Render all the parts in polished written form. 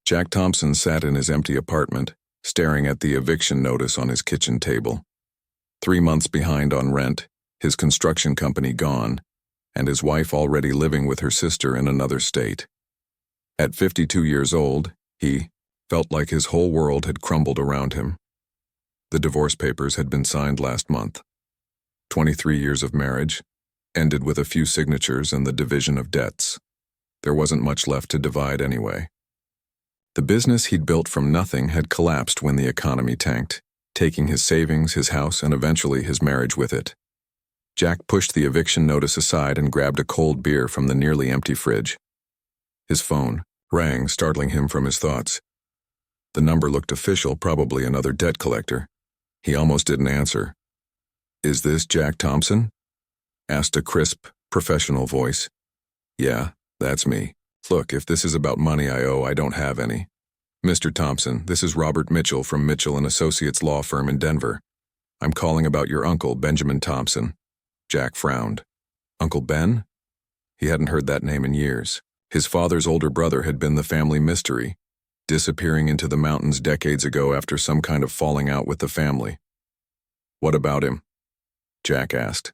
Jack Thompson sat in his empty apartment, staring at the eviction notice on his kitchen table. 3 months behind on rent, his construction company gone, and his wife already living with her sister in another state. At 52 years old, he felt like his whole world had crumbled around him. The divorce papers had been signed last month. 23 years of marriage, ended with a few signatures and the division of debts. There wasn't much left to divide anyway. The business he'd built from nothing had collapsed when the economy tanked, taking his savings, his house, and eventually his marriage with it. Jack pushed the eviction notice aside and grabbed a cold beer from the nearly empty fridge. His phone rang, startling him from his thoughts. The number looked official, probably another debt collector. He almost didn't answer. "Is this Jack Thompson?" asked a crisp, professional voice. "Yeah, that's me. Look, if this is about money I owe, I don't have any. Mr. Thompson, this is Robert Mitchell from Mitchell & Associates law firm in Denver. I'm calling about your uncle, Benjamin Thompson." Jack frowned. Uncle Ben? He hadn't heard that name in years. His father's older brother had been the family mystery, disappearing into the mountains decades ago after some kind of falling out with the family. "What about him?" Jack asked.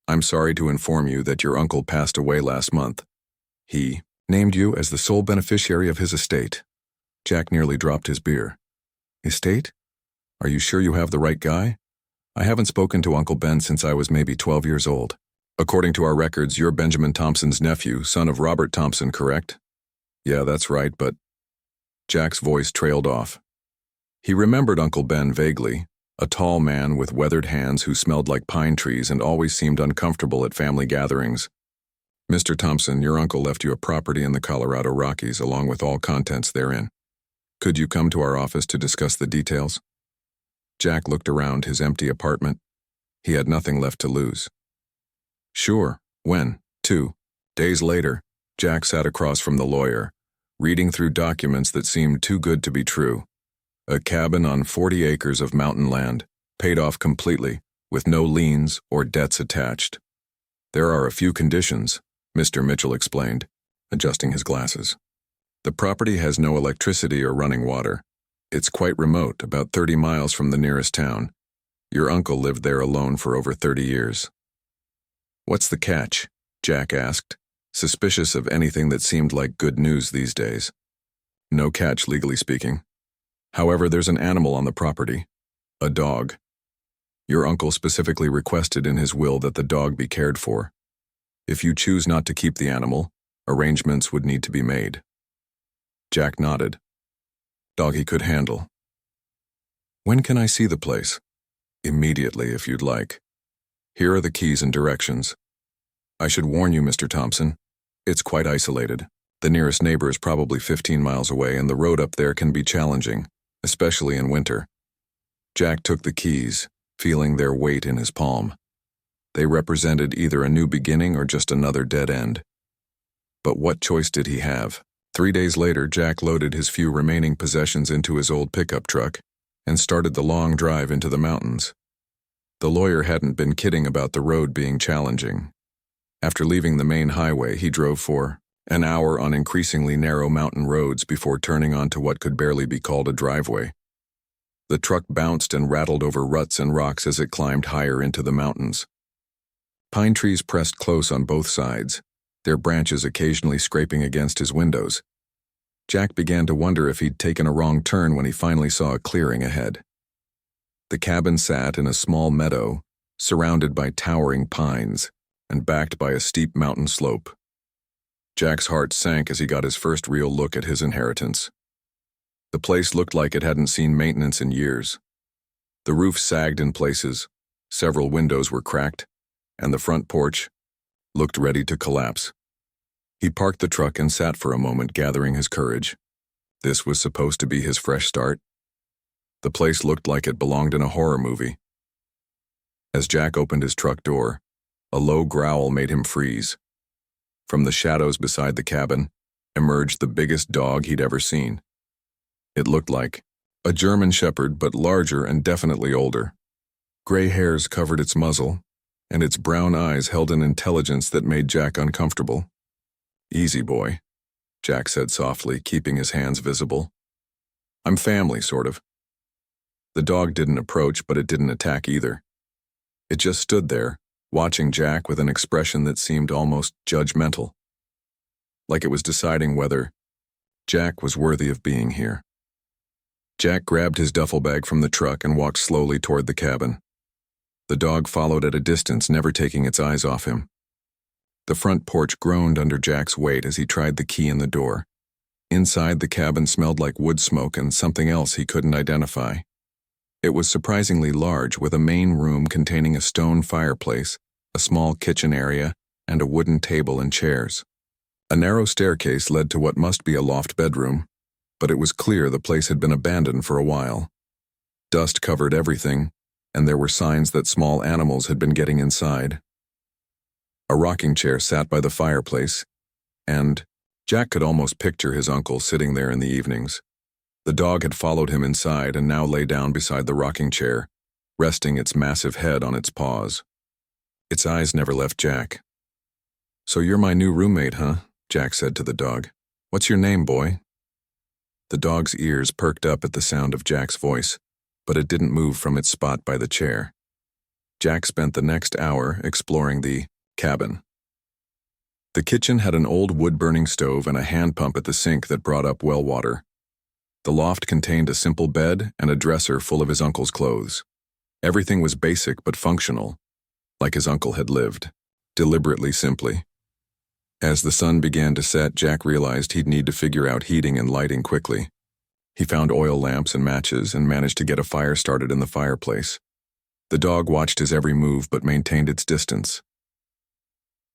"I'm sorry to inform you that your uncle passed away last month. He named you as the sole beneficiary of his estate." Jack nearly dropped his beer. "Estate? Are you sure you have the right guy? I haven't spoken to Uncle Ben since I was maybe 12 years old. According to our records, you're Benjamin Thompson's nephew, son of Robert Thompson, correct?" "Yeah, that's right, but—" Jack's voice trailed off. He remembered Uncle Ben vaguely, a tall man with weathered hands who smelled like pine trees and always seemed uncomfortable at family gatherings. "Mr. Thompson, your uncle left you a property in the Colorado Rockies along with all contents therein. Could you come to our office to discuss the details?" Jack looked around his empty apartment. He had nothing left to lose. "Sure. When?" 2 days later, Jack sat across from the lawyer, reading through documents that seemed too good to be true. A cabin on 40 acres of mountain land, paid off completely, with no liens or debts attached. "There are a few conditions," Mr. Mitchell explained, adjusting his glasses. "The property has no electricity or running water. It's quite remote, about 30 miles from the nearest town. Your uncle lived there alone for over 30 years. "What's the catch?" Jack asked, suspicious of anything that seemed like good news these days. "No catch, legally speaking. However, there's an animal on the property. A dog. Your uncle specifically requested in his will that the dog be cared for. If you choose not to keep the animal, arrangements would need to be made." Jack nodded. "Dog he could handle." "When can I see the place?" "Immediately, if you'd like. Here are the keys and directions. I should warn you, Mr. Thompson, it's quite isolated. The nearest neighbor is probably 15 miles away, and the road up there can be challenging, especially in winter." Jack took the keys, feeling their weight in his palm. They represented either a new beginning or just another dead end. But what choice did he have? 3 days later, Jack loaded his few remaining possessions into his old pickup truck and started the long drive into the mountains. The lawyer hadn't been kidding about the road being challenging. After leaving the main highway, he drove for an hour on increasingly narrow mountain roads before turning onto what could barely be called a driveway. The truck bounced and rattled over ruts and rocks as it climbed higher into the mountains. Pine trees pressed close on both sides, their branches occasionally scraping against his windows. Jack began to wonder if he'd taken a wrong turn when he finally saw a clearing ahead. The cabin sat in a small meadow, surrounded by towering pines and backed by a steep mountain slope. Jack's heart sank as he got his first real look at his inheritance. The place looked like it hadn't seen maintenance in years. The roof sagged in places, several windows were cracked, and the front porch looked ready to collapse. He parked the truck and sat for a moment, gathering his courage. This was supposed to be his fresh start. The place looked like it belonged in a horror movie. As Jack opened his truck door, a low growl made him freeze. From the shadows beside the cabin emerged the biggest dog he'd ever seen. It looked like a German shepherd, but larger and definitely older. Gray hairs covered its muzzle, and its brown eyes held an intelligence that made Jack uncomfortable. "Easy, boy," Jack said softly, keeping his hands visible. I'm family, sort of. The dog didn't approach, but it didn't attack either. It just stood there, watching Jack with an expression that seemed almost judgmental, like it was deciding whether Jack was worthy of being here. Jack grabbed his duffel bag from the truck and walked slowly toward the cabin. The dog followed at a distance, never taking its eyes off him. The front porch groaned under Jack's weight as he tried the key in the door. Inside, the cabin smelled like wood smoke and something else he couldn't identify. It was surprisingly large, with a main room containing a stone fireplace, a small kitchen area, and a wooden table and chairs. A narrow staircase led to what must be a loft bedroom, but it was clear the place had been abandoned for a while. Dust covered everything, and there were signs that small animals had been getting inside. A rocking chair sat by the fireplace, and Jack could almost picture his uncle sitting there in the evenings. The dog had followed him inside and now lay down beside the rocking chair, resting its massive head on its paws. Its eyes never left Jack. "So you're my new roommate, huh?" Jack said to the dog. "What's your name, boy?" The dog's ears perked up at the sound of Jack's voice, but it didn't move from its spot by the chair. Jack spent the next hour exploring the cabin. The kitchen had an old wood-burning stove and a hand pump at the sink that brought up well water. The loft contained a simple bed and a dresser full of his uncle's clothes. Everything was basic but functional, like his uncle had lived, deliberately simply. As the sun began to set, Jack realized he'd need to figure out heating and lighting quickly. He found oil lamps and matches and managed to get a fire started in the fireplace. The dog watched his every move but maintained its distance.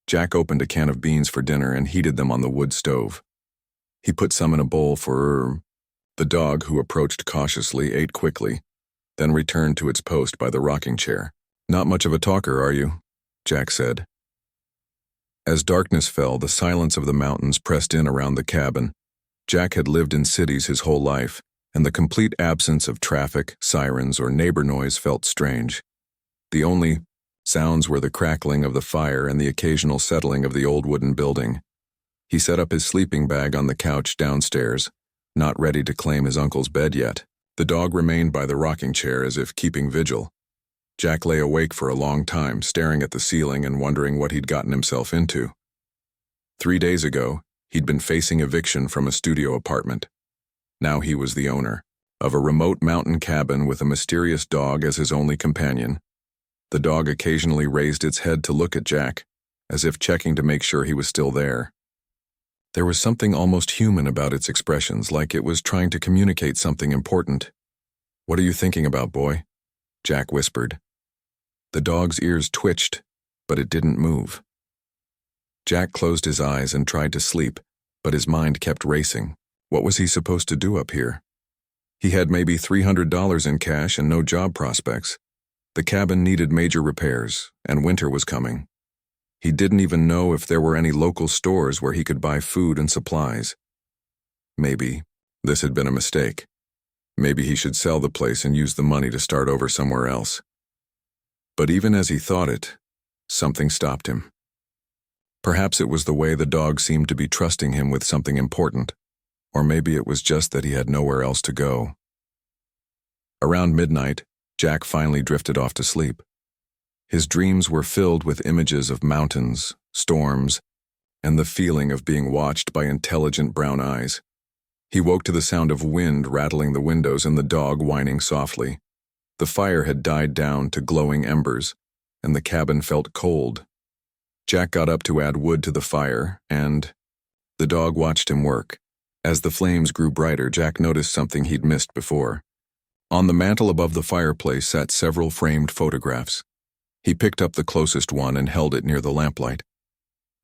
Jack opened a can of beans for dinner and heated them on the wood stove. He put some in a bowl for the dog, who approached cautiously, ate quickly, then returned to its post by the rocking chair. "Not much of a talker, are you?" Jack said. As darkness fell, the silence of the mountains pressed in around the cabin. Jack had lived in cities his whole life, and the complete absence of traffic, sirens, or neighbor noise felt strange. The only sounds were the crackling of the fire and the occasional settling of the old wooden building. He set up his sleeping bag on the couch downstairs, not ready to claim his uncle's bed yet. The dog remained by the rocking chair as if keeping vigil. Jack lay awake for a long time, staring at the ceiling and wondering what he'd gotten himself into. 3 days ago, he'd been facing eviction from a studio apartment. Now he was the owner of a remote mountain cabin with a mysterious dog as his only companion. The dog occasionally raised its head to look at Jack, as if checking to make sure he was still there. There was something almost human about its expressions, like it was trying to communicate something important. "What are you thinking about, boy?" Jack whispered. The dog's ears twitched, but it didn't move. Jack closed his eyes and tried to sleep, but his mind kept racing. What was he supposed to do up here? He had maybe $300 in cash and no job prospects. The cabin needed major repairs, and winter was coming. He didn't even know if there were any local stores where he could buy food and supplies. Maybe this had been a mistake. Maybe he should sell the place and use the money to start over somewhere else. But even as he thought it, something stopped him. Perhaps it was the way the dog seemed to be trusting him with something important, or maybe it was just that he had nowhere else to go. Around midnight, Jack finally drifted off to sleep. His dreams were filled with images of mountains, storms, and the feeling of being watched by intelligent brown eyes. He woke to the sound of wind rattling the windows and the dog whining softly. The fire had died down to glowing embers, and the cabin felt cold. Jack got up to add wood to the fire, and the dog watched him work. As the flames grew brighter, Jack noticed something he'd missed before. On the mantel above the fireplace sat several framed photographs. He picked up the closest one and held it near the lamplight.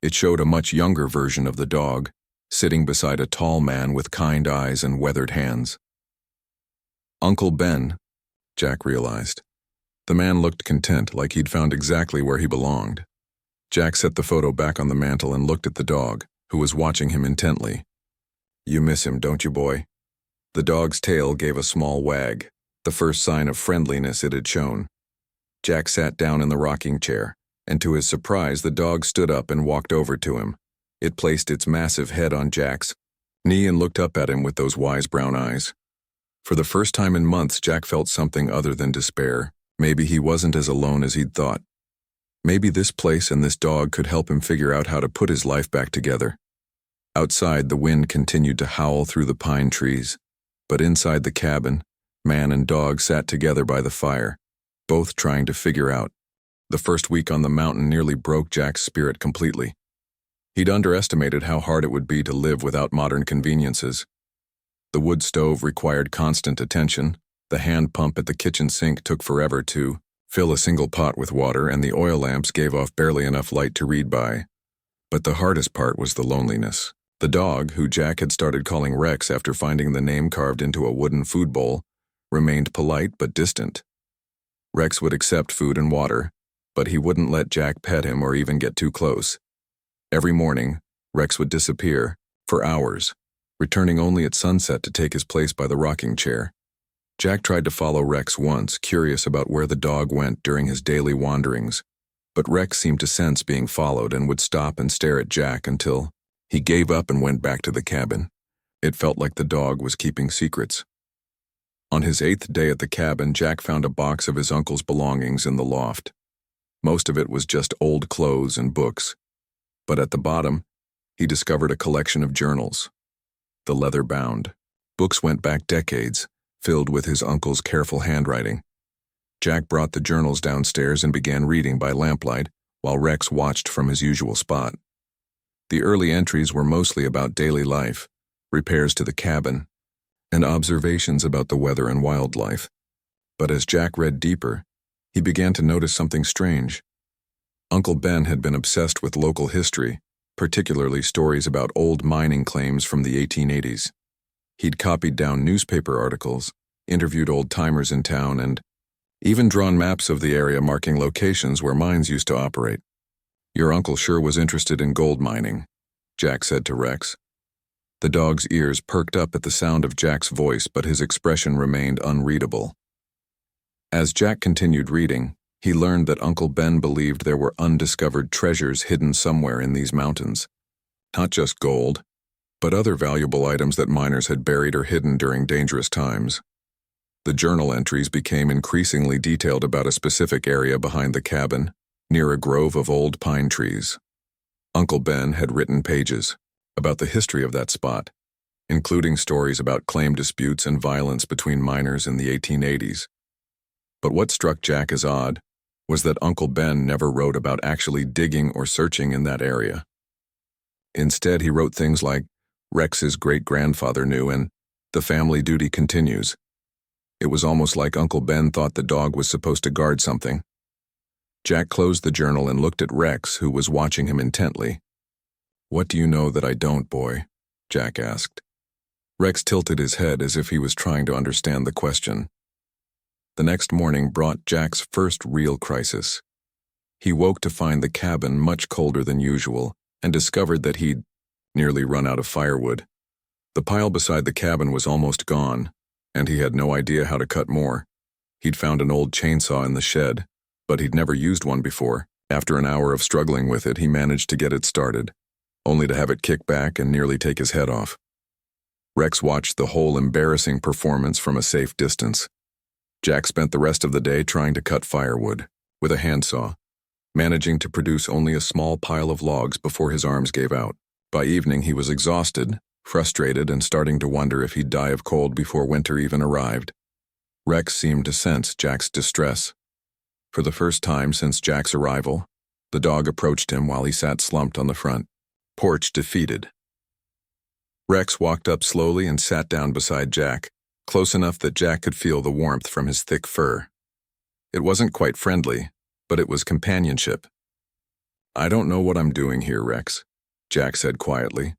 It showed a much younger version of the dog, sitting beside a tall man with kind eyes and weathered hands. Uncle Ben, Jack realized. The man looked content, like he'd found exactly where he belonged. Jack set the photo back on the mantel and looked at the dog, who was watching him intently. "You miss him, don't you, boy?" The dog's tail gave a small wag, the first sign of friendliness it had shown. Jack sat down in the rocking chair, and to his surprise, the dog stood up and walked over to him. It placed its massive head on Jack's, Nian looked up at him with those wise brown eyes. For the first time in months, Jack felt something other than despair. Maybe he wasn't as alone as he'd thought. Maybe this place and this dog could help him figure out how to put his life back together. Outside, the wind continued to howl through the pine trees, but inside the cabin, man and dog sat together by the fire, both trying to figure out. The first week on the mountain nearly broke Jack's spirit completely. He'd underestimated how hard it would be to live without modern conveniences. The wood stove required constant attention, the hand pump at the kitchen sink took forever to fill a single pot with water, and the oil lamps gave off barely enough light to read by. But the hardest part was the loneliness. The dog, who Jack had started calling Rex after finding the name carved into a wooden food bowl, remained polite but distant. Rex would accept food and water, but he wouldn't let Jack pet him or even get too close. Every morning, Rex would disappear, for hours, returning only at sunset to take his place by the rocking chair. Jack tried to follow Rex once, curious about where the dog went during his daily wanderings, but Rex seemed to sense being followed and would stop and stare at Jack until he gave up and went back to the cabin. It felt like the dog was keeping secrets. On his 8th day at the cabin, Jack found a box of his uncle's belongings in the loft. Most of it was just old clothes and books, but at the bottom, he discovered a collection of journals. The leather-bound books went back decades, filled with his uncle's careful handwriting. Jack brought the journals downstairs and began reading by lamplight, while Rex watched from his usual spot. The early entries were mostly about daily life, repairs to the cabin, and observations about the weather and wildlife. But as Jack read deeper, he began to notice something strange. Uncle Ben had been obsessed with local history, particularly stories about old mining claims from the 1880s. He'd copied down newspaper articles, interviewed old-timers in town, and even drawn maps of the area marking locations where mines used to operate. "Your uncle sure was interested in gold mining," Jack said to Rex. The dog's ears perked up at the sound of Jack's voice, but his expression remained unreadable. As Jack continued reading, he learned that Uncle Ben believed there were undiscovered treasures hidden somewhere in these mountains. Not just gold, but other valuable items that miners had buried or hidden during dangerous times. The journal entries became increasingly detailed about a specific area behind the cabin, near a grove of old pine trees. Uncle Ben had written pages about the history of that spot, including stories about claim disputes and violence between miners in the 1880s. But what struck Jack as odd was that Uncle Ben never wrote about actually digging or searching in that area. Instead, he wrote things like, "Rex's great-grandfather knew," and "the family duty continues." It was almost like Uncle Ben thought the dog was supposed to guard something. Jack closed the journal and looked at Rex, who was watching him intently. "What do you know that I don't, boy?" Jack asked. Rex tilted his head as if he was trying to understand the question. The next morning brought Jack's first real crisis. He woke to find the cabin much colder than usual and discovered that he'd nearly run out of firewood. The pile beside the cabin was almost gone, and he had no idea how to cut more. He'd found an old chainsaw in the shed, but he'd never used one before. After an hour of struggling with it, he managed to get it started, only to have it kick back and nearly take his head off. Rex watched the whole embarrassing performance from a safe distance. Jack spent the rest of the day trying to cut firewood with a handsaw, managing to produce only a small pile of logs before his arms gave out. By evening, he was exhausted, frustrated, and starting to wonder if he'd die of cold before winter even arrived. Rex seemed to sense Jack's distress. For the first time since Jack's arrival, the dog approached him while he sat slumped on the front porch, defeated. Rex walked up slowly and sat down beside Jack, close enough that Jack could feel the warmth from his thick fur. It wasn't quite friendly, but it was companionship. "I don't know what I'm doing here, Rex," Jack said quietly.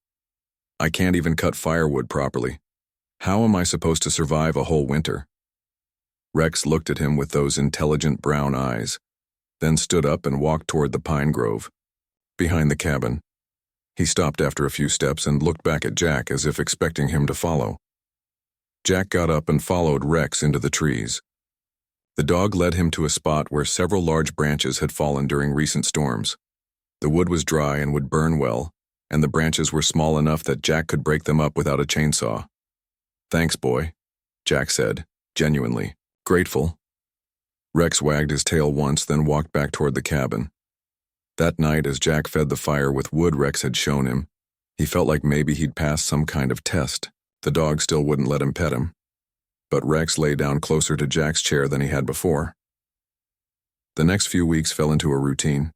"I can't even cut firewood properly. How am I supposed to survive a whole winter?" Rex looked at him with those intelligent brown eyes, then stood up and walked toward the pine grove, behind the cabin. He stopped after a few steps and looked back at Jack as if expecting him to follow. Jack got up and followed Rex into the trees. The dog led him to a spot where several large branches had fallen during recent storms. The wood was dry and would burn well, and the branches were small enough that Jack could break them up without a chainsaw. "Thanks, boy," Jack said, genuinely grateful. Rex wagged his tail once, then walked back toward the cabin. That night, as Jack fed the fire with wood Rex had shown him, he felt like maybe he'd passed some kind of test. The dog still wouldn't let him pet him, but Rex lay down closer to Jack's chair than he had before. The next few weeks fell into a routine.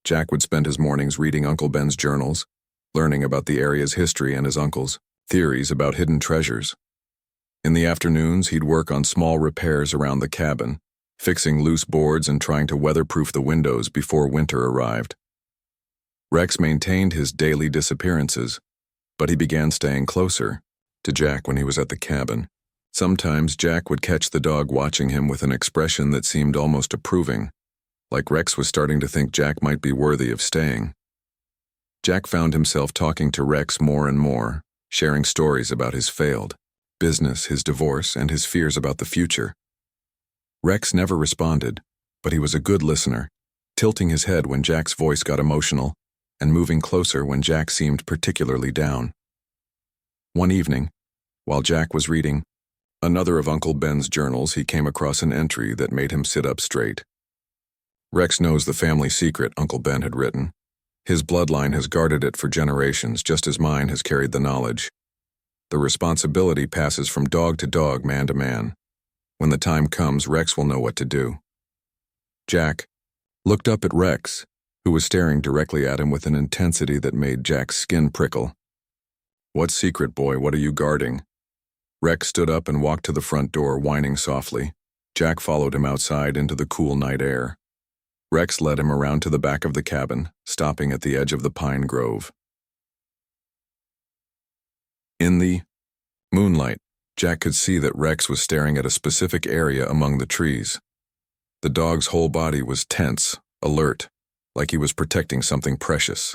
Jack would spend his mornings reading Uncle Ben's journals, learning about the area's history and his uncle's theories about hidden treasures. In the afternoons, he'd work on small repairs around the cabin, fixing loose boards and trying to weatherproof the windows before winter arrived. Rex maintained his daily disappearances, but he began staying closer to Jack when he was at the cabin. Sometimes Jack would catch the dog watching him with an expression that seemed almost approving, like Rex was starting to think Jack might be worthy of staying. Jack found himself talking to Rex more and more, sharing stories about his failed business, his divorce, and his fears about the future. Rex never responded, but he was a good listener, tilting his head when Jack's voice got emotional and moving closer when Jack seemed particularly down. One evening, while Jack was reading another of Uncle Ben's journals, he came across an entry that made him sit up straight. "Rex knows the family secret," Uncle Ben had written. "His bloodline has guarded it for generations, just as mine has carried the knowledge. The responsibility passes from dog to dog, man to man. When the time comes, Rex will know what to do." Jack looked up at Rex, who was staring directly at him with an intensity that made Jack's skin prickle. "What secret, boy? What are you guarding?" Rex stood up and walked to the front door, whining softly. Jack followed him outside into the cool night air. Rex led him around to the back of the cabin, stopping at the edge of the pine grove. In the moonlight, Jack could see that Rex was staring at a specific area among the trees. The dog's whole body was tense, alert, like he was protecting something precious.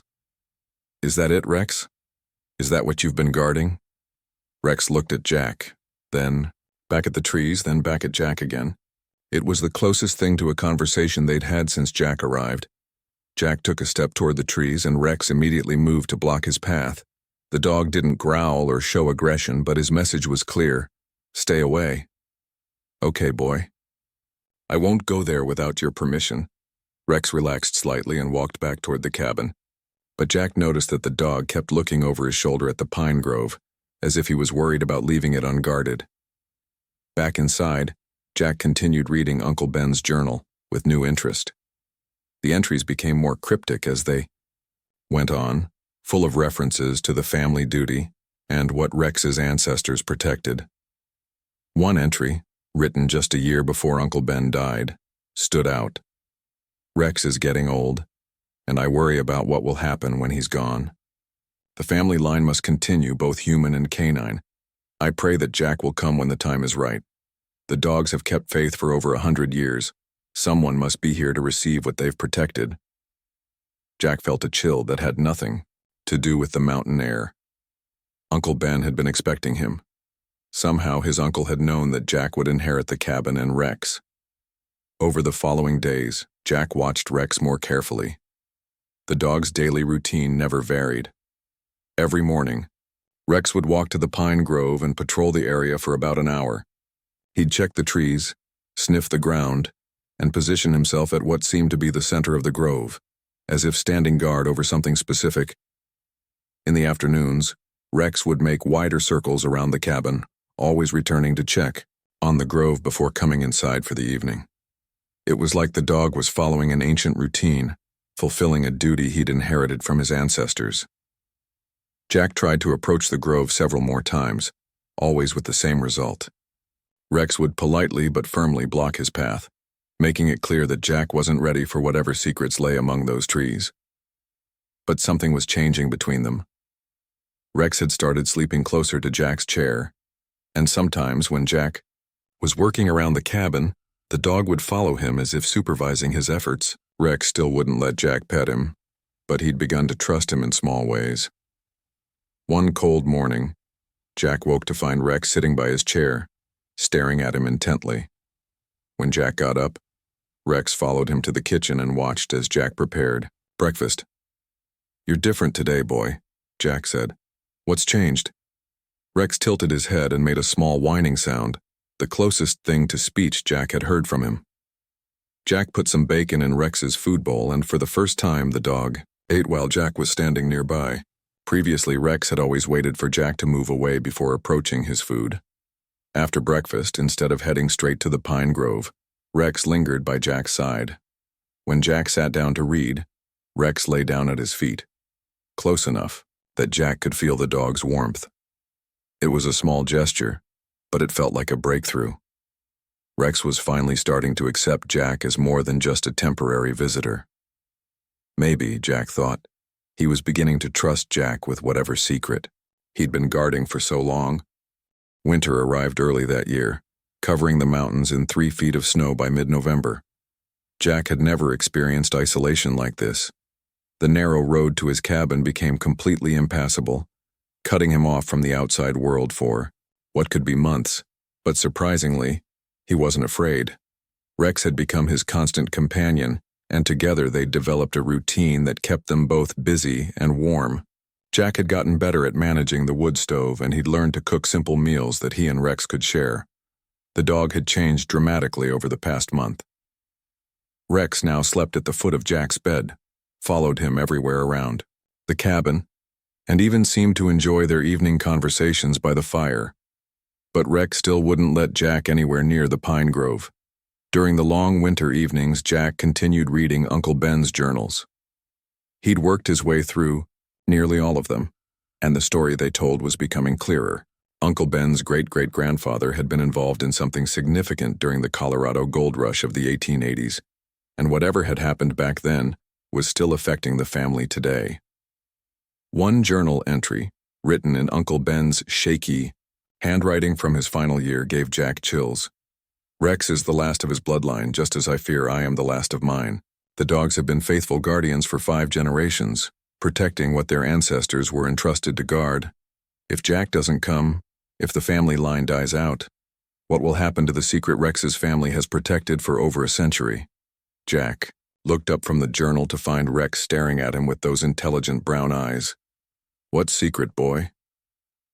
"Is that it, Rex? Is that what you've been guarding?" Rex looked at Jack, then back at the trees, then back at Jack again. It was the closest thing to a conversation they'd had since Jack arrived. Jack took a step toward the trees, and Rex immediately moved to block his path. The dog didn't growl or show aggression, but his message was clear: "Stay away." "Okay, boy. I won't go there without your permission." Rex relaxed slightly and walked back toward the cabin, but Jack noticed that the dog kept looking over his shoulder at the pine grove, as if he was worried about leaving it unguarded. Back inside, Jack continued reading Uncle Ben's journal with new interest. The entries became more cryptic as they went on, full of references to the family duty and what Rex's ancestors protected. One entry, written just a year before Uncle Ben died, stood out. "Rex is getting old, and I worry about what will happen when he's gone. The family line must continue, both human and canine. I pray that Jack will come when the time is right. The dogs have kept faith for over 100 years. Someone must be here to receive what they've protected." Jack felt a chill that had nothing to do with the mountain air. Uncle Ben had been expecting him. Somehow his uncle had known that Jack would inherit the cabin and Rex. Over the following days, Jack watched Rex more carefully. The dog's daily routine never varied. Every morning, Rex would walk to the pine grove and patrol the area for about an hour. He'd check the trees, sniff the ground, and position himself at what seemed to be the center of the grove, as if standing guard over something specific. In the afternoons, Rex would make wider circles around the cabin, always returning to check on the grove before coming inside for the evening. It was like the dog was following an ancient routine, fulfilling a duty he'd inherited from his ancestors. Jack tried to approach the grove several more times, always with the same result. Rex would politely but firmly block his path, making it clear that Jack wasn't ready for whatever secrets lay among those trees. But something was changing between them. Rex had started sleeping closer to Jack's chair, and sometimes when Jack was working around the cabin, the dog would follow him as if supervising his efforts. Rex still wouldn't let Jack pet him, but he'd begun to trust him in small ways. One cold morning, Jack woke to find Rex sitting by his chair, staring at him intently. When Jack got up, Rex followed him to the kitchen and watched as Jack prepared breakfast. "You're different today, boy," Jack said. "What's changed?" Rex tilted his head and made a small whining sound, the closest thing to speech Jack had heard from him. Jack put some bacon in Rex's food bowl, and for the first time the dog ate while Jack was standing nearby. Previously, Rex had always waited for Jack to move away before approaching his food. After breakfast, instead of heading straight to the pine grove, Rex lingered by Jack's side. When Jack sat down to read, Rex lay down at his feet, close enough that Jack could feel the dog's warmth. It was a small gesture, but it felt like a breakthrough. Rex was finally starting to accept Jack as more than just a temporary visitor. Maybe, Jack thought, he was beginning to trust Jack with whatever secret he'd been guarding for so long. Winter arrived early that year, covering the mountains in 3 feet of snow by mid-November. Jack had never experienced isolation like this. The narrow road to his cabin became completely impassable, cutting him off from the outside world for what could be months, but surprisingly, he wasn't afraid. Rex had become his constant companion, and together they'd developed a routine that kept them both busy and warm. Jack had gotten better at managing the wood stove, and he'd learned to cook simple meals that he and Rex could share. The dog had changed dramatically over the past month. Rex now slept at the foot of Jack's bed, followed him everywhere around the cabin, and even seemed to enjoy their evening conversations by the fire. But Rex still wouldn't let Jack anywhere near the pine grove. During the long winter evenings, Jack continued reading Uncle Ben's journals. He'd worked his way through nearly all of them, and the story they told was becoming clearer. Uncle Ben's great-great-grandfather had been involved in something significant during the Colorado gold rush of the 1880s, and whatever had happened back then was still affecting the family today. One journal entry, written in Uncle Ben's shaky handwriting from his final year, gave Jack chills. "Rex is the last of his bloodline, just as I fear I am the last of mine. The dogs have been faithful guardians for 5 generations, protecting what their ancestors were entrusted to guard. If Jack doesn't come, if the family line dies out, what will happen to the secret Rex's family has protected for over a century?" Jack looked up from the journal to find Rex staring at him with those intelligent brown eyes. "What secret, boy?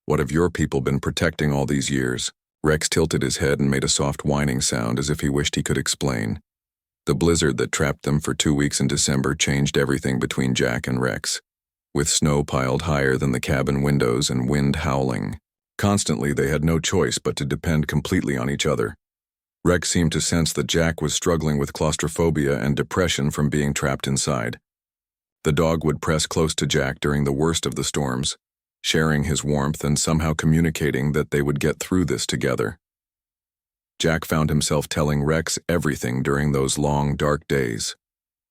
What have your people been protecting all these years?" Rex tilted his head and made a soft whining sound as if he wished he could explain. The blizzard that trapped them for 2 weeks in December changed everything between Jack and Rex. With snow piled higher than the cabin windows and wind howling constantly, they had no choice but to depend completely on each other. Rex seemed to sense that Jack was struggling with claustrophobia and depression from being trapped inside. The dog would press close to Jack during the worst of the storms, sharing his warmth and somehow communicating that they would get through this together. Jack found himself telling Rex everything during those long, dark days.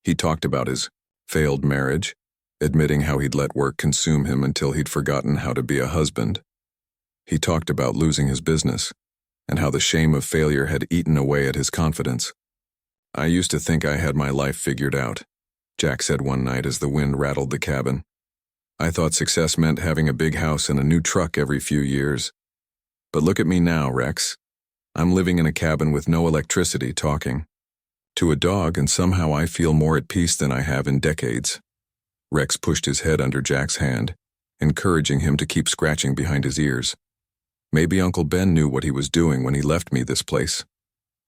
He talked about his failed marriage, admitting how he'd let work consume him until he'd forgotten how to be a husband. He talked about losing his business, and how the shame of failure had eaten away at his confidence. "I used to think I had my life figured out," Jack said one night as the wind rattled the cabin. "I thought success meant having a big house and a new truck every few years. But look at me now, Rex. I'm living in a cabin with no electricity, talking to a dog, and somehow I feel more at peace than I have in decades." Rex pushed his head under Jack's hand, encouraging him to keep scratching behind his ears. "Maybe Uncle Ben knew what he was doing when he left me this place.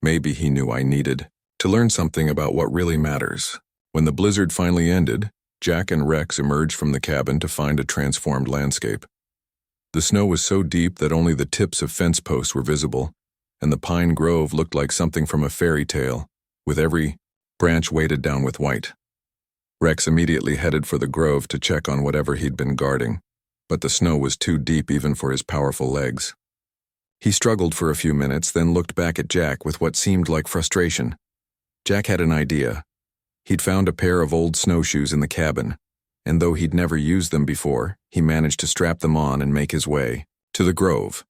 Maybe he knew I needed to learn something about what really matters." When the blizzard finally ended, Jack and Rex emerged from the cabin to find a transformed landscape. The snow was so deep that only the tips of fence posts were visible, and the pine grove looked like something from a fairy tale, with every branch weighted down with white. Rex immediately headed for the grove to check on whatever he'd been guarding, but the snow was too deep even for his powerful legs. He struggled for a few minutes, then looked back at Jack with what seemed like frustration. Jack had an idea. He'd found a pair of old snowshoes in the cabin, and though he'd never used them before, he managed to strap them on and make his way to the grove.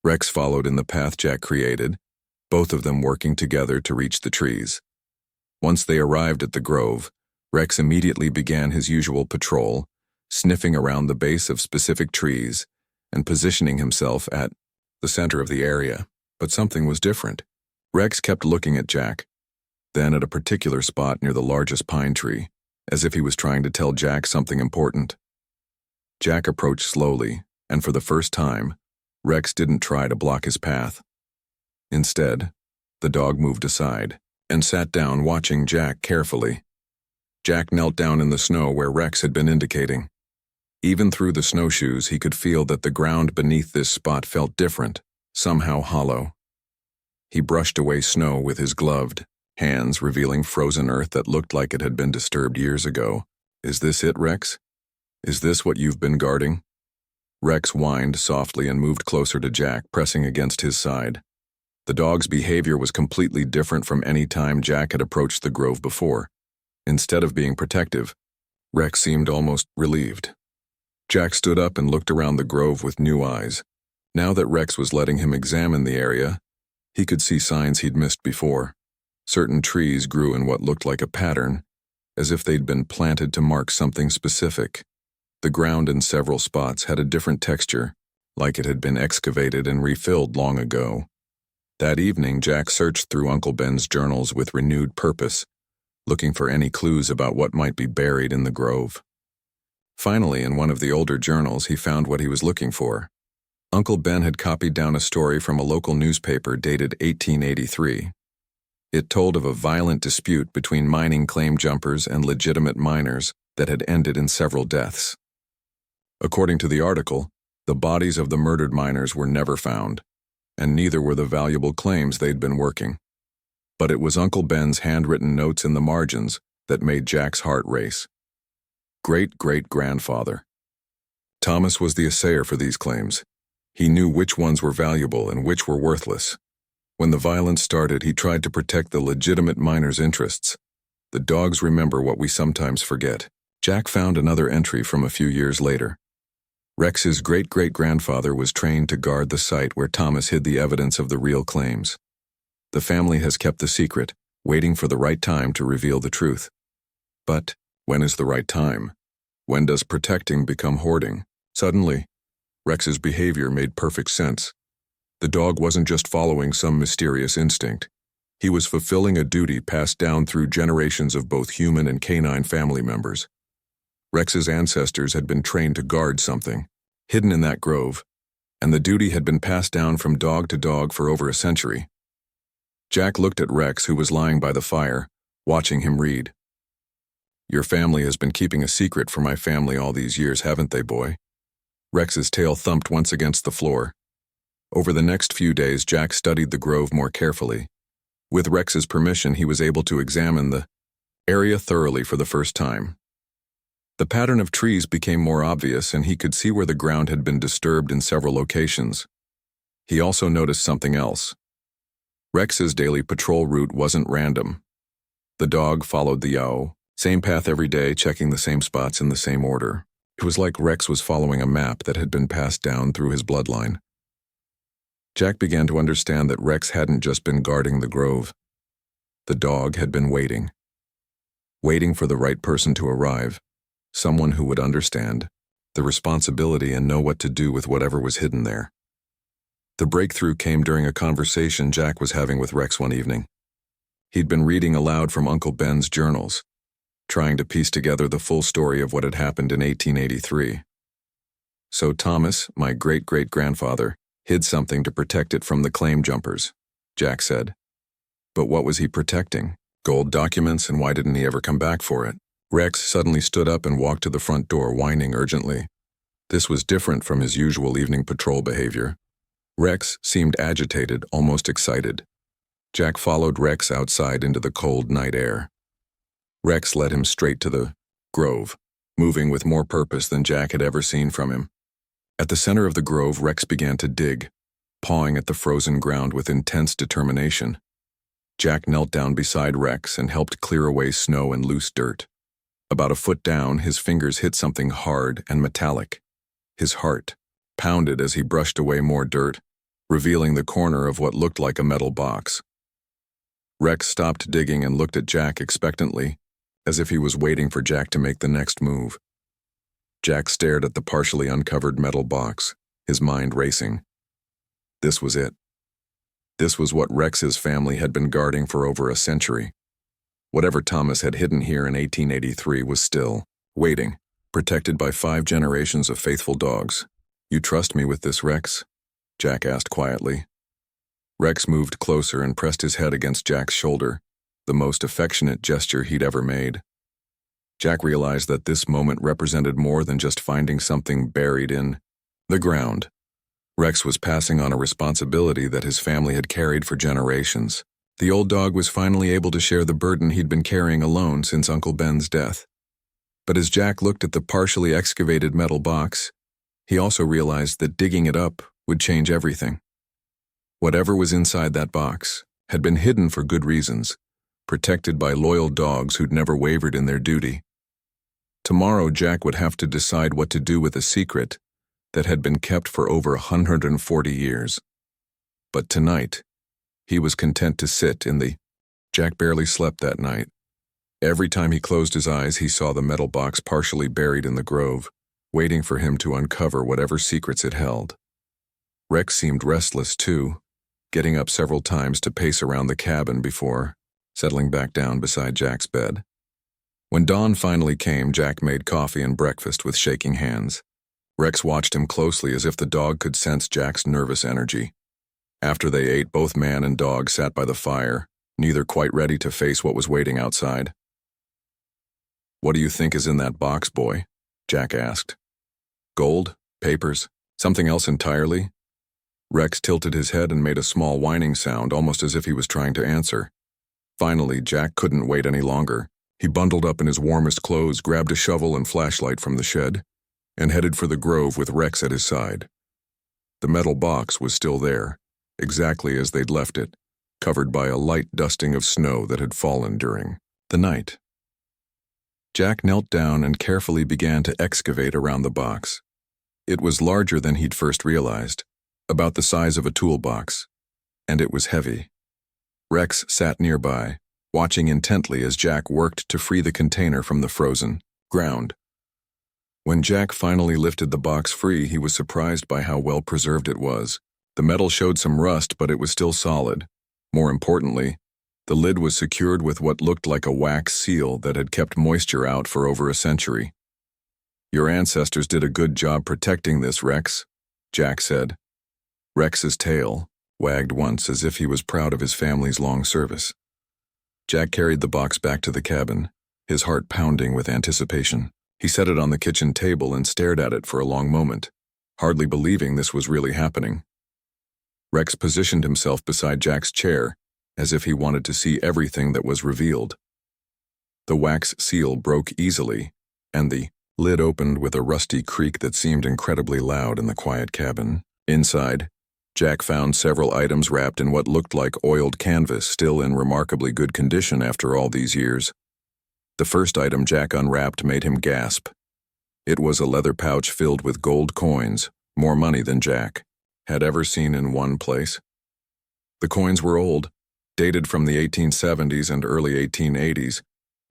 Rex followed in the path Jack created, both of them working together to reach the trees. Once they arrived at the grove, Rex immediately began his usual patrol, sniffing around the base of specific trees and positioning himself at the center of the area. But something was different. Rex kept looking at Jack, then at a particular spot near the largest pine tree, as if he was trying to tell Jack something important. Jack approached slowly, and for the first time, Rex didn't try to block his path. Instead, the dog moved aside and sat down watching Jack carefully. Jack knelt down in the snow where Rex had been indicating. Even through the snowshoes, he could feel that the ground beneath this spot felt different, somehow hollow. He brushed away snow with his gloved hands, revealing frozen earth that looked like it had been disturbed years ago. "Is this it, Rex? Is this what you've been guarding?" Rex whined softly and moved closer to Jack, pressing against his side. The dog's behavior was completely different from any time Jack had approached the grove before. Instead of being protective, Rex seemed almost relieved. Jack stood up and looked around the grove with new eyes. Now that Rex was letting him examine the area, he could see signs he'd missed before. Certain trees grew in what looked like a pattern, as if they'd been planted to mark something specific. The ground in several spots had a different texture, like it had been excavated and refilled long ago. That evening, Jack searched through Uncle Ben's journals with renewed purpose, looking for any clues about what might be buried in the grove. Finally, in one of the older journals, he found what he was looking for. Uncle Ben had copied down a story from a local newspaper dated 1883. It told of a violent dispute between mining claim jumpers and legitimate miners that had ended in several deaths. According to the article, the bodies of the murdered miners were never found, and neither were the valuable claims they'd been working. But it was Uncle Ben's handwritten notes in the margins that made Jack's heart race. Great-great-grandfather. Thomas was the assayer for these claims. He knew which ones were valuable and which were worthless. When the violence started, he tried to protect the legitimate miners' interests. The dogs remember what we sometimes forget. Jack found another entry from a few years later. Rex's great-great-grandfather was trained to guard the site where Thomas hid the evidence of the real claims. The family has kept the secret, waiting for the right time to reveal the truth. But when is the right time? When does protecting become hoarding? Suddenly, Rex's behavior made perfect sense. The dog wasn't just following some mysterious instinct. He was fulfilling a duty passed down through generations of both human and canine family members. Rex's ancestors had been trained to guard something, hidden in that grove, and the duty had been passed down from dog to dog for over a century. Jack looked at Rex, who was lying by the fire, watching him read. "Your family has been keeping a secret from my family all these years, haven't they, boy?" Rex's tail thumped once against the floor. Over the next few days, Jack studied the grove more carefully. With Rex's permission, he was able to examine the area thoroughly for the first time. The pattern of trees became more obvious, and he could see where the ground had been disturbed in several locations. He also noticed something else. Rex's daily patrol route wasn't random. The dog followed the same path every day, checking the same spots in the same order. It was like Rex was following a map that had been passed down through his bloodline. Jack began to understand that Rex hadn't just been guarding the grove. The dog had been waiting for the right person to arrive. Someone who would understand the responsibility and know what to do with whatever was hidden there. The breakthrough came during a conversation Jack was having with Rex one evening. He'd been reading aloud from Uncle Ben's journals, trying to piece together the full story of what had happened in 1883. "So Thomas, my great-great-grandfather, hid something to protect it from the claim jumpers," Jack said. But what was he protecting? Gold documents, and why didn't he ever come back for it? Rex suddenly stood up and walked to the front door, whining urgently. This was different from his usual evening patrol behavior. Rex seemed agitated, almost excited. Jack followed Rex outside into the cold night air. Rex led him straight to the grove, moving with more purpose than Jack had ever seen from him. At the center of the grove, Rex began to dig, pawing at the frozen ground with intense determination. Jack knelt down beside Rex and helped clear away snow and loose dirt. About a foot down, his fingers hit something hard and metallic. His heart pounded as he brushed away more dirt, revealing the corner of what looked like a metal box. Rex stopped digging and looked at Jack expectantly, as if he was waiting for Jack to make the next move. Jack stared at the partially uncovered metal box, his mind racing. This was it. This was what Rex's family had been guarding for over a century. Whatever Thomas had hidden here in 1883 was still waiting, protected by 5 generations of faithful dogs. "You trust me with this, Rex?" Jack asked quietly. Rex moved closer and pressed his head against Jack's shoulder, the most affectionate gesture he'd ever made. Jack realized that this moment represented more than just finding something buried in the ground. Rex was passing on a responsibility that his family had carried for generations. The old dog was finally able to share the burden he'd been carrying alone since Uncle Ben's death. But as Jack looked at the partially excavated metal box, he also realized that digging it up would change everything. Whatever was inside that box had been hidden for good reasons, protected by loyal dogs who'd never wavered in their duty. Tomorrow, Jack would have to decide what to do with a secret that had been kept for over 140 years. But tonight, he was content to sit in the... Jack barely slept that night. Every time he closed his eyes, he saw the metal box partially buried in the grove, waiting for him to uncover whatever secrets it held. Rex seemed restless, too, getting up several times to pace around the cabin before settling back down beside Jack's bed. When dawn finally came, Jack made coffee and breakfast with shaking hands. Rex watched him closely as if the dog could sense Jack's nervous energy. After they ate, both man and dog sat by the fire, neither quite ready to face what was waiting outside. "What do you think is in that box, boy?" Jack asked. "Gold? Papers? Something else entirely?" Rex tilted his head and made a small whining sound, almost as if he was trying to answer. Finally, Jack couldn't wait any longer. He bundled up in his warmest clothes, grabbed a shovel and flashlight from the shed, and headed for the grove with Rex at his side. The metal box was still there, exactly as they'd left it, covered by a light dusting of snow that had fallen during the night. Jack knelt down and carefully began to excavate around the box. It was larger than he'd first realized, about the size of a toolbox, and it was heavy. Rex sat nearby, watching intently as Jack worked to free the container from the frozen ground. When Jack finally lifted the box free, he was surprised by how well preserved it was. The metal showed some rust, but it was still solid. More importantly, the lid was secured with what looked like a wax seal that had kept moisture out for over a century. "Your ancestors did a good job protecting this, Rex," Jack said. Rex's tail wagged once as if he was proud of his family's long service. Jack carried the box back to the cabin, his heart pounding with anticipation. He set it on the kitchen table and stared at it for a long moment, hardly believing this was really happening. Rex positioned himself beside Jack's chair, as if he wanted to see everything that was revealed. The wax seal broke easily, and the lid opened with a rusty creak that seemed incredibly loud in the quiet cabin. Inside, Jack found several items wrapped in what looked like oiled canvas, still in remarkably good condition after all these years. The first item Jack unwrapped made him gasp. It was a leather pouch filled with gold coins, more money than Jack had ever seen in one place. The coins were old, dated from the 1870s and early 1880s,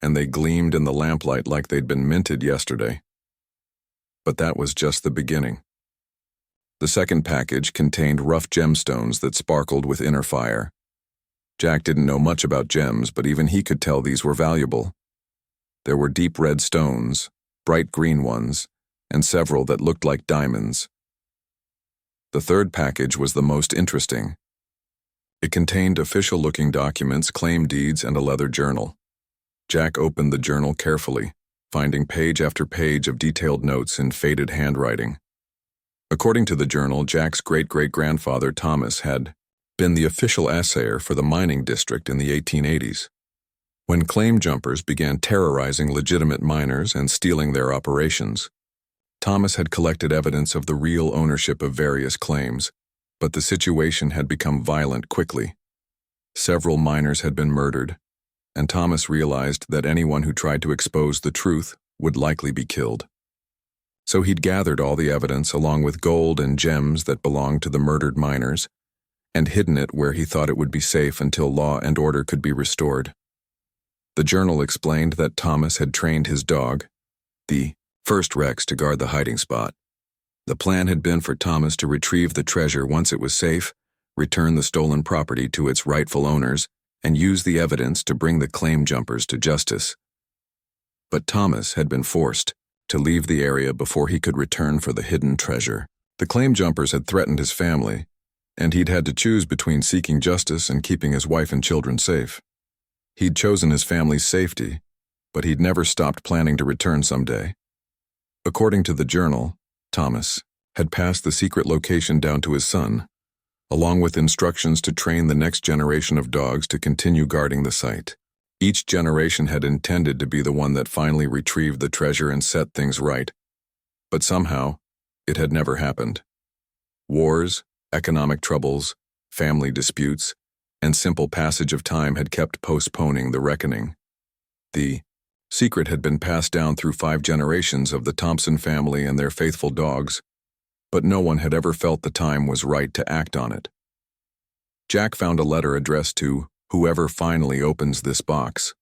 and they gleamed in the lamplight like they'd been minted yesterday. But that was just the beginning. The second package contained rough gemstones that sparkled with inner fire. Jack didn't know much about gems, but even he could tell these were valuable. There were deep red stones, bright green ones, and several that looked like diamonds. The third package was the most interesting. It contained official-looking documents, claim deeds, and a leather journal. Jack opened the journal carefully, finding page after page of detailed notes in faded handwriting. According to the journal, Jack's great-great-grandfather Thomas had been the official assayer for the mining district in the 1880s. When claim jumpers began terrorizing legitimate miners and stealing their operations, Thomas had collected evidence of the real ownership of various claims, but the situation had become violent quickly. Several miners had been murdered, and Thomas realized that anyone who tried to expose the truth would likely be killed. So he'd gathered all the evidence along with gold and gems that belonged to the murdered miners and hidden it where he thought it would be safe until law and order could be restored. The journal explained that Thomas had trained his dog, the first Rex, to guard the hiding spot. The plan had been for Thomas to retrieve the treasure once it was safe, return the stolen property to its rightful owners, and use the evidence to bring the claim jumpers to justice. But Thomas had been forced to leave the area before he could return for the hidden treasure. The claim jumpers had threatened his family, and he'd had to choose between seeking justice and keeping his wife and children safe. He'd chosen his family's safety, but he'd never stopped planning to return someday. According to the journal, Thomas had passed the secret location down to his son, along with instructions to train the next generation of dogs to continue guarding the site. Each generation had intended to be the one that finally retrieved the treasure and set things right. But somehow, it had never happened. Wars, economic troubles, family disputes, and simple passage of time had kept postponing the reckoning. The secret had been passed down through 5 generations of the Thompson family and their faithful dogs, but no one had ever felt the time was right to act on it. Jack found a letter addressed to whoever finally opens this box.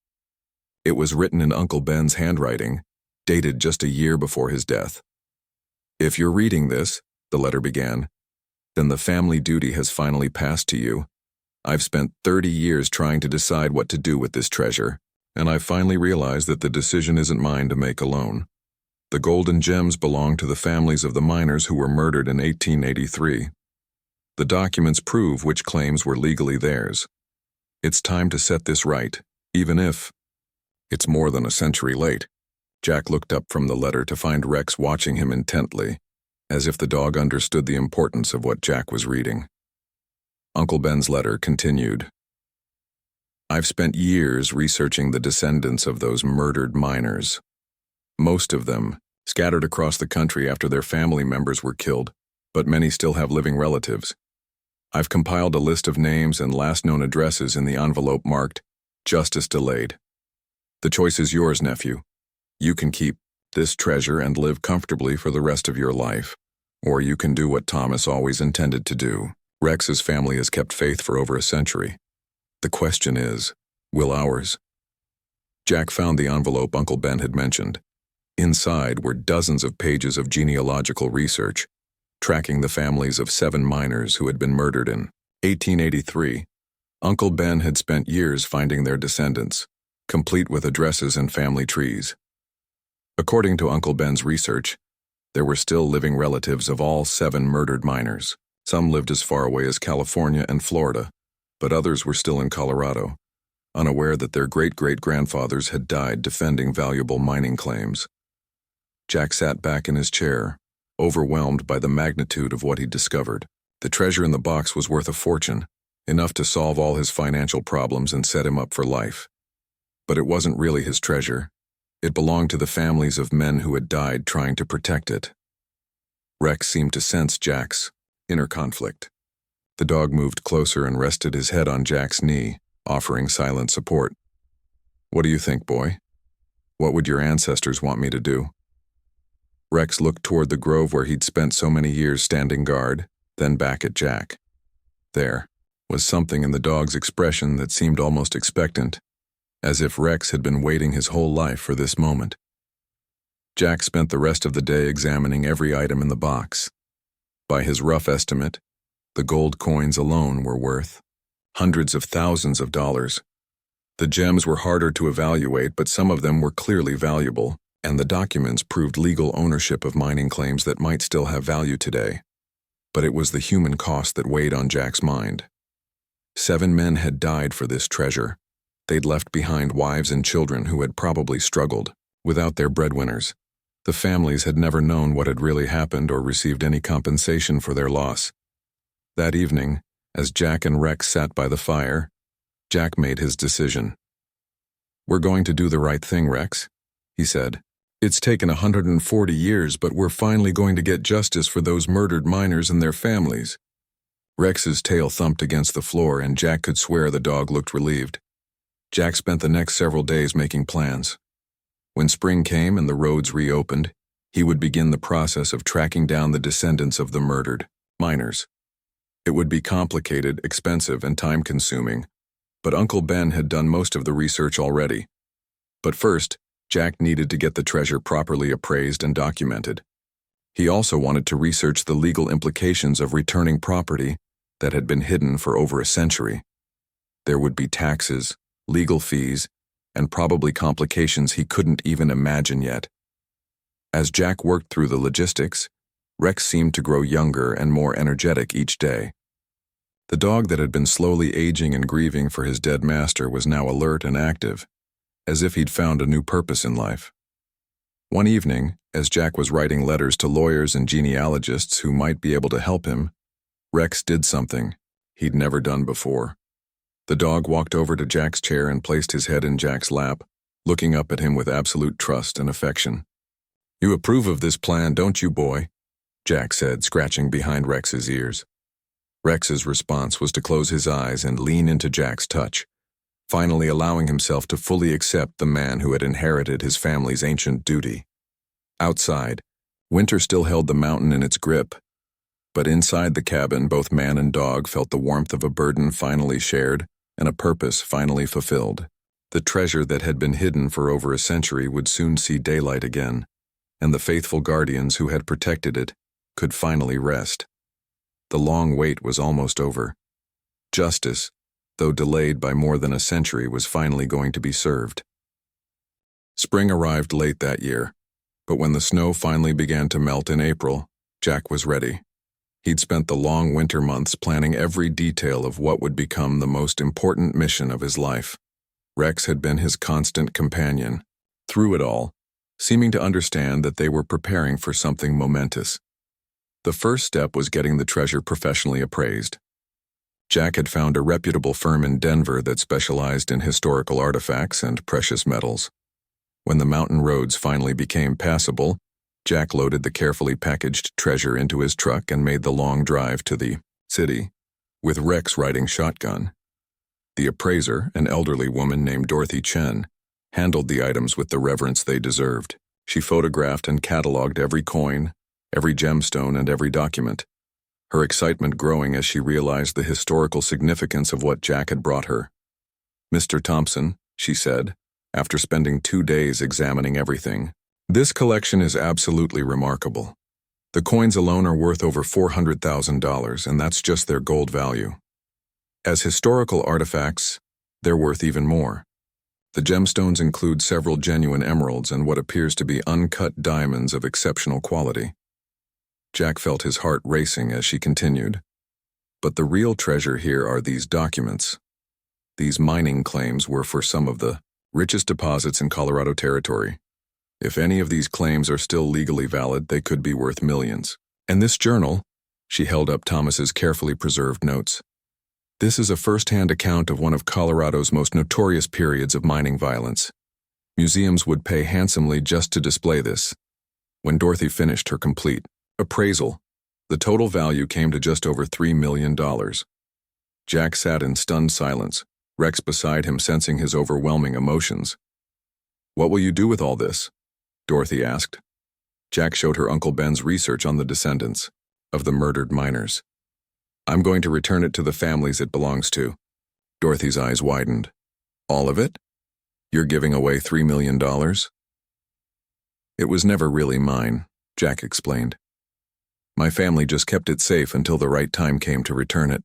It was written in Uncle Ben's handwriting, dated just a year before his death. "If you're reading this," the letter began, "then the family duty has finally passed to you. I've spent 30 years trying to decide what to do with this treasure, and I've finally realized that the decision isn't mine to make alone. The golden gems belong to the families of the miners who were murdered in 1883. The documents prove which claims were legally theirs. It's time to set this right, even if it's more than a century late." Jack looked up from the letter to find Rex watching him intently, as if the dog understood the importance of what Jack was reading. Uncle Ben's letter continued. "I've spent years researching the descendants of those murdered miners. Most of them scattered across the country after their family members were killed, but many still have living relatives. I've compiled a list of names and last known addresses in the envelope marked, 'Justice Delayed.' The choice is yours, nephew. You can keep this treasure and live comfortably for the rest of your life, or you can do what Thomas always intended to do. Rex's family has kept faith for over a century. The question is, will ours?" Jack found the envelope Uncle Ben had mentioned. Inside were dozens of pages of genealogical research, tracking the families of 7 miners who had been murdered in 1883. Uncle Ben had spent years finding their descendants, complete with addresses and family trees. According to Uncle Ben's research, there were still living relatives of all 7 murdered miners. Some lived as far away as California and Florida, but others were still in Colorado, unaware that their great-great-grandfathers had died defending valuable mining claims. Jack sat back in his chair, overwhelmed by the magnitude of what he'd discovered. The treasure in the box was worth a fortune, enough to solve all his financial problems and set him up for life. But it wasn't really his treasure. It belonged to the families of men who had died trying to protect it. Rex seemed to sense Jack's inner conflict. The dog moved closer and rested his head on Jack's knee, offering silent support. "What do you think, boy? What would your ancestors want me to do?" Rex looked toward the grove where he'd spent so many years standing guard, then back at Jack. There was something in the dog's expression that seemed almost expectant, as if Rex had been waiting his whole life for this moment. Jack spent the rest of the day examining every item in the box. By his rough estimate, the gold coins alone were worth hundreds of thousands of dollars. The gems were harder to evaluate, but some of them were clearly valuable, and the documents proved legal ownership of mining claims that might still have value today. But it was the human cost that weighed on Jack's mind. 7 men had died for this treasure. They'd left behind wives and children who had probably struggled without their breadwinners. The families had never known what had really happened or received any compensation for their loss. That evening, as Jack and Rex sat by the fire, Jack made his decision. "We're going to do the right thing, Rex," he said. "It's taken 140 years, but we're finally going to get justice for those murdered miners and their families." Rex's tail thumped against the floor, and Jack could swear the dog looked relieved. Jack spent the next several days making plans. When spring came and the roads reopened, he would begin the process of tracking down the descendants of the murdered miners. It would be complicated, expensive, and time-consuming, but Uncle Ben had done most of the research already. But first, Jack needed to get the treasure properly appraised and documented. He also wanted to research the legal implications of returning property that had been hidden for over a century. There would be taxes, legal fees, and probably complications he couldn't even imagine yet. As Jack worked through the logistics, Rex seemed to grow younger and more energetic each day. The dog that had been slowly aging and grieving for his dead master was now alert and active, as if he'd found a new purpose in life. One evening, as Jack was writing letters to lawyers and genealogists who might be able to help him, Rex did something he'd never done before. The dog walked over to Jack's chair and placed his head in Jack's lap, looking up at him with absolute trust and affection. "You approve of this plan, don't you, boy?" Jack said, scratching behind Rex's ears. Rex's response was to close his eyes and lean into Jack's touch, finally allowing himself to fully accept the man who had inherited his family's ancient duty. Outside, winter still held the mountain in its grip, but inside the cabin both man and dog felt the warmth of a burden finally shared and a purpose finally fulfilled. The treasure that had been hidden for over a century would soon see daylight again, and the faithful guardians who had protected it could finally rest. The long wait was almost over. Justice, though delayed by more than a century, was finally going to be served. Spring arrived late that year, but when the snow finally began to melt in April, Jack was ready. He'd spent the long winter months planning every detail of what would become the most important mission of his life. Rex had been his constant companion, through it all, seeming to understand that they were preparing for something momentous. The first step was getting the treasure professionally appraised. Jack had found a reputable firm in Denver that specialized in historical artifacts and precious metals. When the mountain roads finally became passable, Jack loaded the carefully packaged treasure into his truck and made the long drive to the city, with Rex riding shotgun. The appraiser, an elderly woman named Dorothy Chen, handled the items with the reverence they deserved. She photographed and cataloged every coin, every gemstone, and every document, her excitement growing as she realized the historical significance of what Jack had brought her. "Mr. Thompson," she said, after spending 2 days examining everything, "this collection is absolutely remarkable. The coins alone are worth over $400,000, and that's just their gold value. As historical artifacts, they're worth even more. The gemstones include several genuine emeralds and what appears to be uncut diamonds of exceptional quality." Jack felt his heart racing as she continued. "But the real treasure here are these documents. These mining claims were for some of the richest deposits in Colorado Territory. If any of these claims are still legally valid, they could be worth millions. And this journal," she held up Thomas's carefully preserved notes, "this is a first-hand account of one of Colorado's most notorious periods of mining violence. Museums would pay handsomely just to display this." When Dorothy finished her complete appraisal, the total value came to just over $3 million. Jack sat in stunned silence, Rex beside him sensing his overwhelming emotions. "What will you do with all this?" Dorothy asked. Jack showed her Uncle Ben's research on the descendants of the murdered miners. "I'm going to return it to the families it belongs to." Dorothy's eyes widened. "All of it? You're giving away $3 million? "It was never really mine," Jack explained. "My family just kept it safe until the right time came to return it."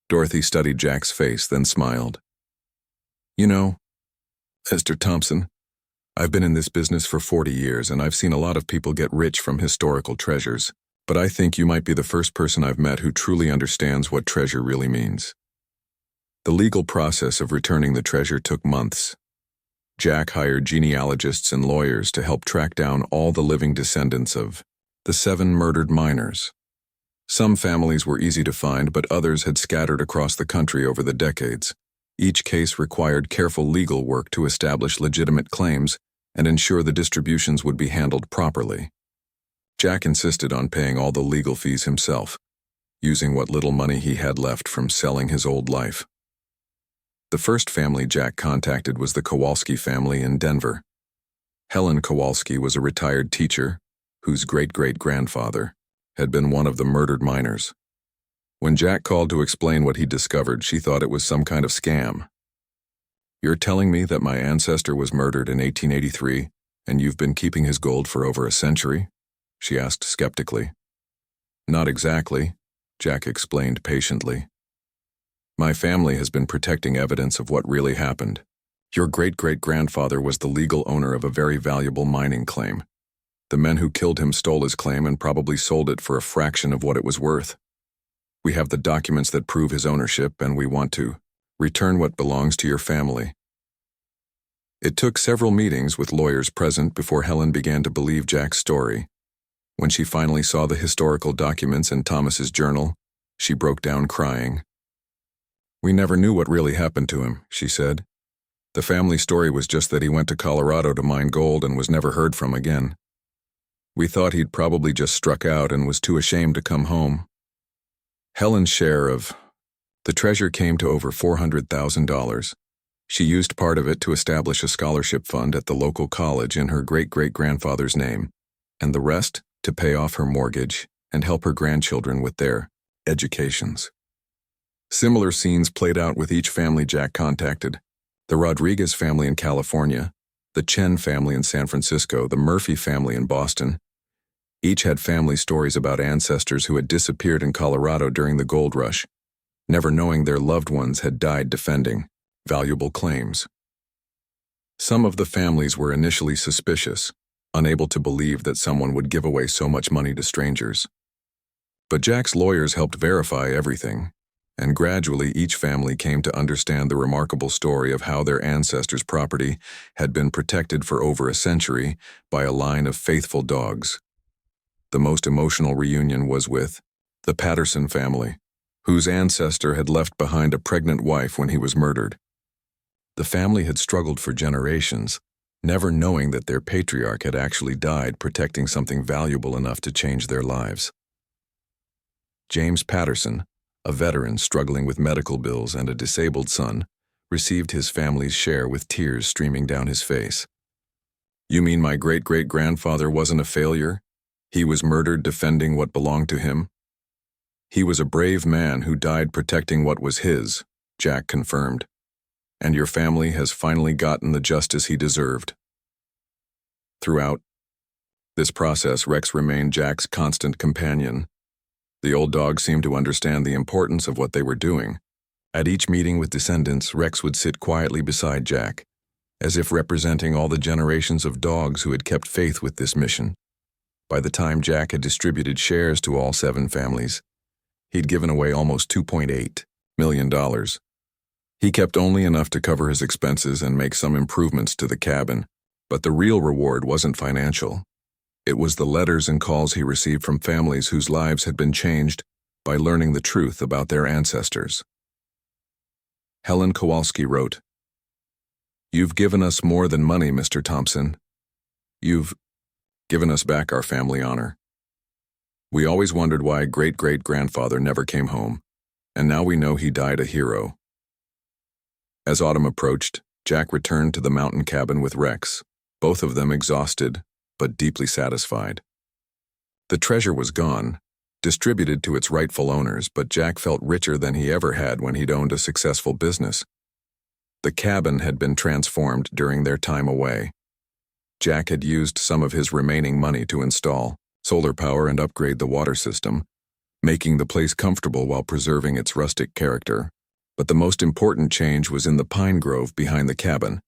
Dorothy studied Jack's face, then smiled. "You know, Mr. Thompson, I've been in this business for 40 years and I've seen a lot of people get rich from historical treasures, but I think you might be the first person I've met who truly understands what treasure really means." The legal process of returning the treasure took months. Jack hired genealogists and lawyers to help track down all the living descendants of the 7 murdered miners. Some families were easy to find, but others had scattered across the country over the decades. Each case required careful legal work to establish legitimate claims and ensure the distributions would be handled properly. Jack insisted on paying all the legal fees himself, using what little money he had left from selling his old life. The first family Jack contacted was the Kowalski family in Denver. Helen Kowalski was a retired teacher whose great-great-grandfather had been one of the murdered miners. When Jack called to explain what he discovered, she thought it was some kind of scam. "You're telling me that my ancestor was murdered in 1883, and you've been keeping his gold for over a century?" she asked skeptically. "Not exactly," Jack explained patiently. My family has been protecting evidence of what really happened. Your great-great-grandfather was the legal owner of a very valuable mining claim. The men who killed him stole his claim and probably sold it for a fraction of what it was worth. We have the documents that prove his ownership, and we want to return what belongs to your family." It took several meetings with lawyers present before Helen began to believe Jack's story. When she finally saw the historical documents in Thomas's journal, she broke down crying. "We never knew what really happened to him," she said. "The family story was just that he went to Colorado to mine gold and was never heard from again. We thought he'd probably just struck out and was too ashamed to come home." Helen's share of the treasure came to over $400,000. She used part of it to establish a scholarship fund at the local college in her great-great-grandfather's name, and the rest to pay off her mortgage and help her grandchildren with their educations. Similar scenes played out with each family Jack contacted: the Rodriguez family in California, the Chen family in San Francisco, the Murphy family in Boston. Each had family stories about ancestors who had disappeared in Colorado during the gold rush, never knowing their loved ones had died defending valuable claims. Some of the families were initially suspicious, unable to believe that someone would give away so much money to strangers. But Jack's lawyers helped verify everything, and gradually each family came to understand the remarkable story of how their ancestors' property had been protected for over a century by a line of faithful dogs. The most emotional reunion was with the Patterson family, whose ancestor had left behind a pregnant wife when he was murdered. The family had struggled for generations, never knowing that their patriarch had actually died protecting something valuable enough to change their lives. James Patterson, a veteran struggling with medical bills and a disabled son, received his family's share with tears streaming down his face. "You mean my great-great-grandfather wasn't a failure? He was murdered defending what belonged to him?" "He was a brave man who died protecting what was his," Jack confirmed. "And your family has finally gotten the justice he deserved." Throughout this process, Rex remained Jack's constant companion. The old dog seemed to understand the importance of what they were doing. At each meeting with descendants, Rex would sit quietly beside Jack, as if representing all the generations of dogs who had kept faith with this mission. By the time Jack had distributed shares to all 7 families, he'd given away almost $2.8 million. He kept only enough to cover his expenses and make some improvements to the cabin, but the real reward wasn't financial. It was the letters and calls he received from families whose lives had been changed by learning the truth about their ancestors. Helen Kowalski wrote, "You've given us more than money, Mr. Thompson. You've given us back our family honor. We always wondered why great-great-grandfather never came home, and now we know he died a hero." As autumn approached, Jack returned to the mountain cabin with Rex, both of them exhausted but deeply satisfied. The treasure was gone, distributed to its rightful owners, but Jack felt richer than he ever had when he'd owned a successful business. The cabin had been transformed during their time away. Jack had used some of his remaining money to install solar power and upgrade the water system, making the place comfortable while preserving its rustic character. But the most important change was in the pine grove behind the cabin.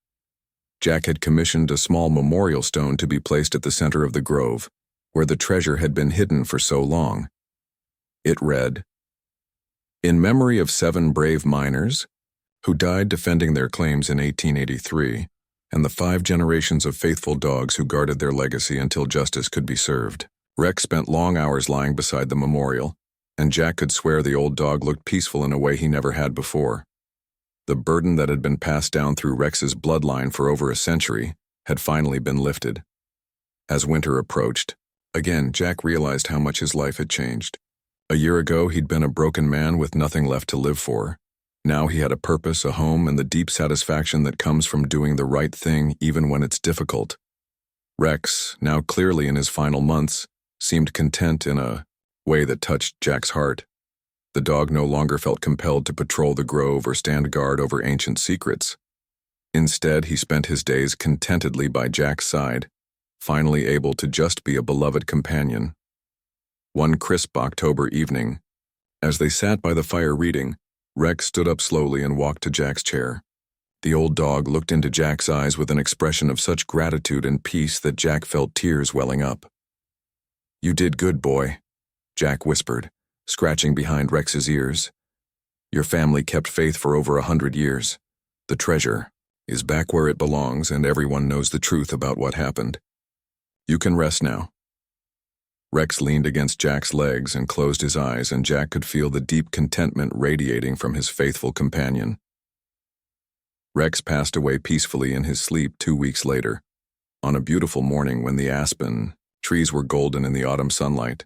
Jack had commissioned a small memorial stone to be placed at the center of the grove, where the treasure had been hidden for so long. It read, "In memory of 7 brave miners who died defending their claims in 1883, and the 5 generations of faithful dogs who guarded their legacy until justice could be served." Rex spent long hours lying beside the memorial, and Jack could swear the old dog looked peaceful in a way he never had before. The burden that had been passed down through Rex's bloodline for over a century had finally been lifted. As winter approached, again Jack realized how much his life had changed. A year ago he'd been a broken man with nothing left to live for. Now he had a purpose, a home, and the deep satisfaction that comes from doing the right thing even when it's difficult. Rex, now clearly in his final months, seemed content in a way that touched Jack's heart. The dog no longer felt compelled to patrol the grove or stand guard over ancient secrets. Instead, he spent his days contentedly by Jack's side, finally able to just be a beloved companion. One crisp October evening, as they sat by the fire reading, Rex stood up slowly and walked to Jack's chair. The old dog looked into Jack's eyes with an expression of such gratitude and peace that Jack felt tears welling up. "You did good, boy," Jack whispered, scratching behind Rex's ears. "Your family kept faith for over 100 years. The treasure is back where it belongs, and everyone knows the truth about what happened. You can rest now." Rex leaned against Jack's legs and closed his eyes, and Jack could feel the deep contentment radiating from his faithful companion. Rex passed away peacefully in his sleep 2 weeks later, on a beautiful morning when the aspen trees were golden in the autumn sunlight.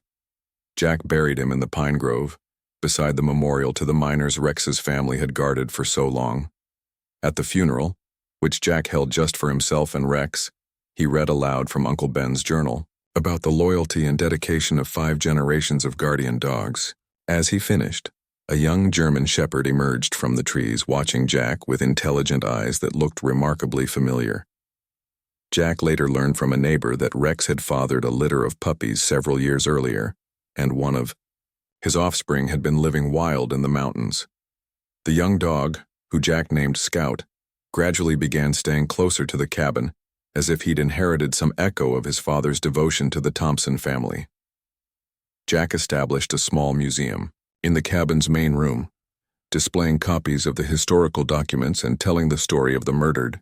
Jack buried him in the pine grove, beside the memorial to the miners Rex's family had guarded for so long. At the funeral, which Jack held just for himself and Rex, he read aloud from Uncle Ben's journal about the loyalty and dedication of 5 generations of guardian dogs. As he finished, a young German shepherd emerged from the trees, watching Jack with intelligent eyes that looked remarkably familiar. Jack later learned from a neighbor that Rex had fathered a litter of puppies several years earlier, and one of his offspring had been living wild in the mountains. The young dog, who Jack named Scout, gradually began staying closer to the cabin, as if he'd inherited some echo of his father's devotion to the Thompson family. Jack established a small museum in the cabin's main room, displaying copies of the historical documents and telling the story of the murdered